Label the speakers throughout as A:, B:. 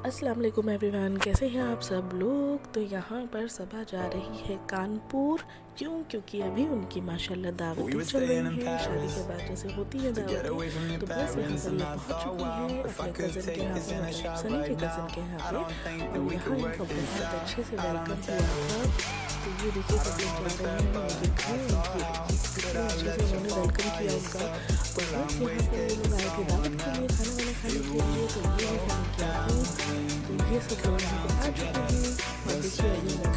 A: अस्सलाम वालेकुम एवरीवन, कैसे हैं आप सब लोग। तो यहाँ पर सभा जा रही है कानपुर। क्योंकि अभी उनकी माशाल्लाह दावतें चल रही हैं। शादी के बाद जैसे होती है दावतें, तो बस यहाँ पर ये पहुँच चुकी है अपने कज़न के यहाँ पे, मतलब सनी के कज़न के यहाँ पे। और यहाँ इनका बहुत अच्छे से वेलकम किया था। तो ये देखिए सब लोग जा रहे हैं उनके घर, कितने अच्छे से उन्होंने वेलकम किया उनका। तो बस यहाँ पे ये लोग आए थे दावत के लिए, खाना वाना खाने के लिए। तो ये है खाने क्या है, तो ये सब लोग यहाँ पे आ चुके हैं। और देखिए अभी दावत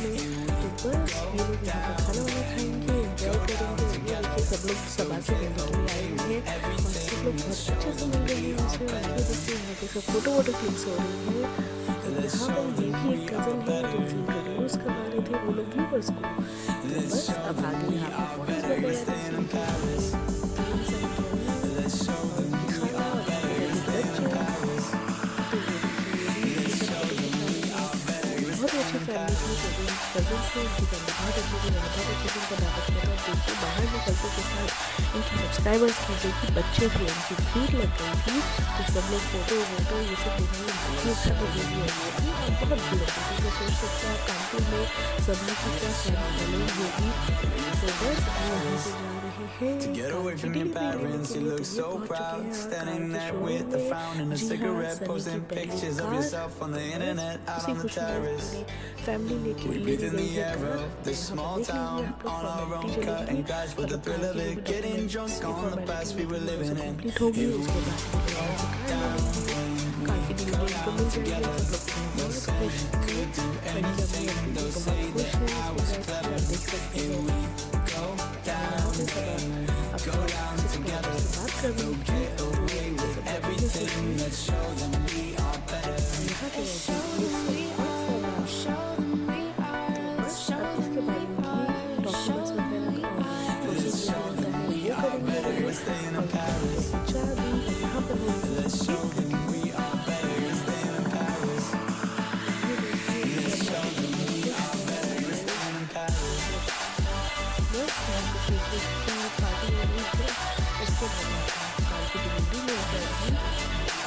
A: में तो बस ये लोग यहाँ पर खाना वाना खाएंगे, एंजॉय करेंगे। ये देखिए सब लोग सभा से मिलने के लिए आए हुए हैं और सब लोग बहुत अच्छे से मिल रहे हैं उनसे। देखिए यहाँ पे सब फोटो क्लिक्स हो रही है। यहाँ पर ये भी एक कज़न है जिनसे इंट्रोड्यूस करवा रहे थे वो लोग व्यूवर्स को। तो बस अब आगे यहाँ पर फोटोज वगैरह बहुत अच्छी फैमिली थी। कज़न से उनकी फैमिली बहुत अच्छी थी, बहुत अच्छे से उनका दावत किया था। देखिए बाहर में कज़न के साथ इनके सब्सक्राइबर्स थे जो कि बच्चे थे, उनकी भीड़ लग गई थी। तो सब लोग फोटो ये सब लेने बहुत अच्छा लगी थी और बहुत भीड़ होती थी। तो सोच सकते हैं कानपुर में सब लोग की क्या सारी फॉलोइंग होगी। तो बस यहाँ से जा रहे
B: To get away from your parents, you look so proud, standing there with a frown and a cigarette, posting pictures of yourself on the internet, out on the terrace. We breathe in the air of this small town, on our own cutting glass with the thrill of it, getting drunk on the past we were living in. Together, no say could do anything, no say that I was clever. Here we go down, go down together. Go get away with everything. Let's show them we are better. Let's show them we are. Show them we are. Show them we are. Show them we are. Let's show them we are better. We're staying in Paris. Let's show them we are better. We're staying in Paris. Let's show them we are better. We're staying in Paris.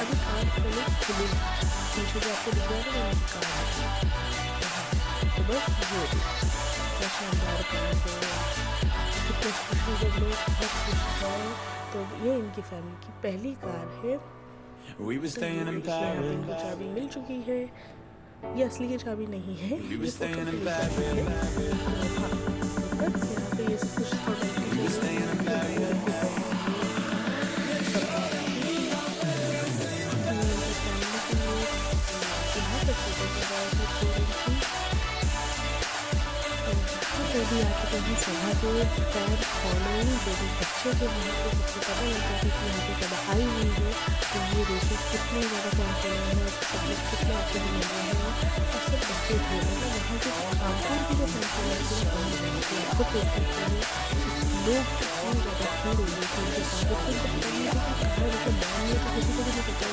B: अभी car पहले खुली पीछे जो आपको दिख रहा है ना कार। तो बस ये क्या शानदार कार है, कितने खुश हैं जब लोग, बहुत खुश हैं। तो ये इनकी फैमिली की पहली कार है। तो इनको चाबी मिल चुकी है। ये असली की चाबी नहीं है, ये फोटो की चाबी है। बस यहाँ पे ये सब कुछ भी आ चुके हैं सभा के फैन फॉलोइंग जो भी बच्चे थे वहाँ पे सबको पता लगा कि यहाँ पे सभा आई हुई है। तो ये देखिए कितने ज़्यादा फैन फॉलोइंग है, सब लोग कितने अच्छे से मिल रहे हैं और सब बच्चे थे। मतलब वहाँ के कानपुर की जो फैन फॉलोइंग है आपको देख सकते हैं लोग कितनी ज़्यादा भीड़ हो रही थी उनके साथ। किसी को भी नहीं पता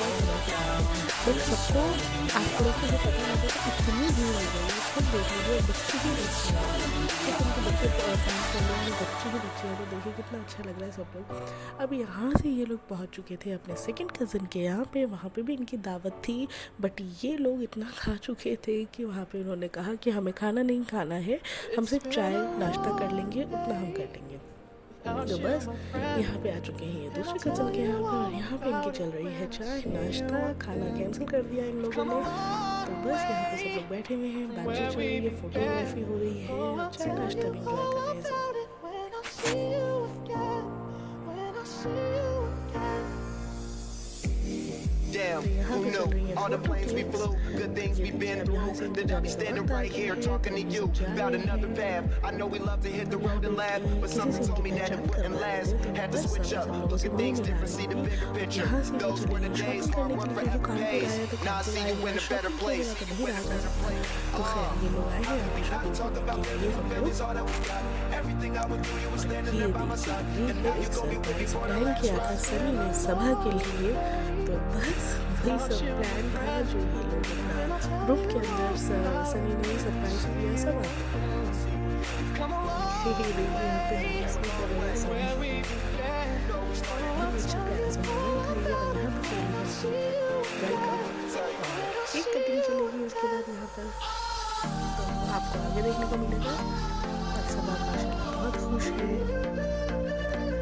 B: बट सबको आजकल को जो पता लगा तो इतनी भीड़ हो गई है। खुद देख लीजिए बच्चे ही बच्चे उनके बच्चे बच्चे ही बच्चे हैं। तो देखिए कितना अच्छा लग रहा है सब लोग। अब यहाँ से ये लोग पहुँच चुके थे अपने सेकंड कज़न के यहाँ पे। वहाँ पे भी इनकी दावत थी बट ये लोग इतना खा चुके थे कि वहाँ पे उन्होंने कहा कि हमें खाना नहीं खाना है, हम सिर्फ चाय नाश्ता कर लेंगे, उतना हम कर लेंगे। तो बस यहाँ पे आ चुके हैं ये दूसरे कज़न के यहाँ पर। यहाँ पे इनकी चल रही है चाय नाश्ता, खाना कैंसिल कर दिया इन लोगों ने। तो बस यहाँ पे सब लोग बैठे हुए हैं, बातचीत चल रही है, फोटोग्राफी हो रही है, चाय नाश्ता भी इंजॉय कर रहे हैं सब।
C: Damn, who knew? All the planes we flew, good things we've been through. Then I'll be standing right here talking to you about another path. I know we love to hit the road and laugh, but something told me that it wouldn't last. Had to switch up, look at things different, see the bigger picture. Those were the days, hard work forever pays. Now I see you in a better place. Gotta talk about living for family's all that we got. Everything I would do, you were standing there by my side, and now you gon' be with me for the rest.
A: सभा के लिए तो बस वही सब plan था जो ये लोग अपना ग्रुप के अंदर सनी ने सरप्राइज किया सब यहाँ पे देखने को मिलेगा और सब आप माशाल्लाह बहुत खुश हैं।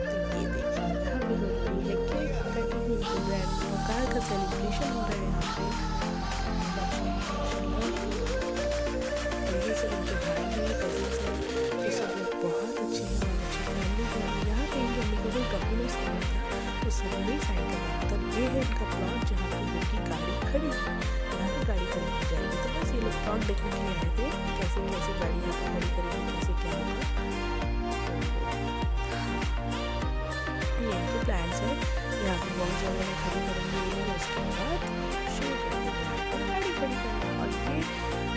A: तो ये देखिए यहाँ पे हो रही है केक कटिंग, इनके कार का सेलिब्रेशन हो रहा है यहाँ पे माशाल्लाह। तो ये सब इनके भाई हैं, कजिन्स हैं, ये सब लोग बहुत अच्छे हैं और अच्छी फैमिली है। यहाँ पे इनके मम्मी को कोई डॉक्यूमेंट्स नहीं था तो सभी ने साइन करवाया। तब ये है इनका प्लॉट जहाँ पे इनकी गाड़ी खड़ी है, यहाँ पे गाड़ी खड़ी की जाएगी। तो बस ये लोग प्लॉट देखने के लिए आए थे, कैसे कैसे गाड़ी यहाँ पे खड़ी करेंगे, कैसे क्या होगा। ये इनके प्लान्स है, यहाँ पे बहुत जगह में खड़ी करेंगे ये लोग, उसके बाद शुरू करेंगे यहाँ पर गाड़ी खड़ी करना। और ये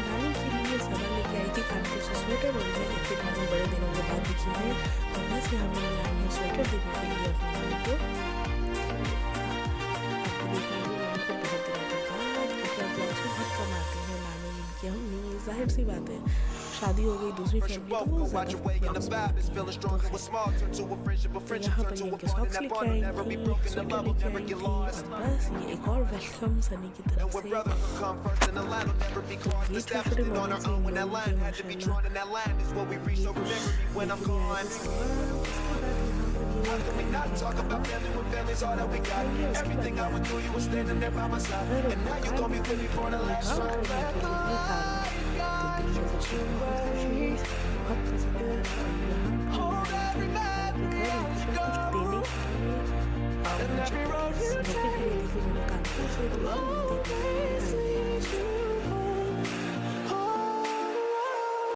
A: नानी के लिए सामान लेके आई थी कानपुर से स्वेटर, और ये देखिए नानी बड़े दिनों के बाद दिखी है। तो बस यहाँ पे आई है स्वेटर देने के लिए अपनी नानी को। बहुत कम आती है नानी इनकी अम्मी, जाहिर सी बात है शादी हो गई दूसरी फैमिली तो वो ज़्यादा तो यहाँ पर इनके सॉक्स लेके आएंगे, स्वेटर लेके आएंगे। और बस ये एक और वेलकम सनी की तरफ से। ये छोटे moments
C: Not talk about family when family's all that we got. Everything I went through, you were standing there by my side. And now you gon' be with me for the last ride.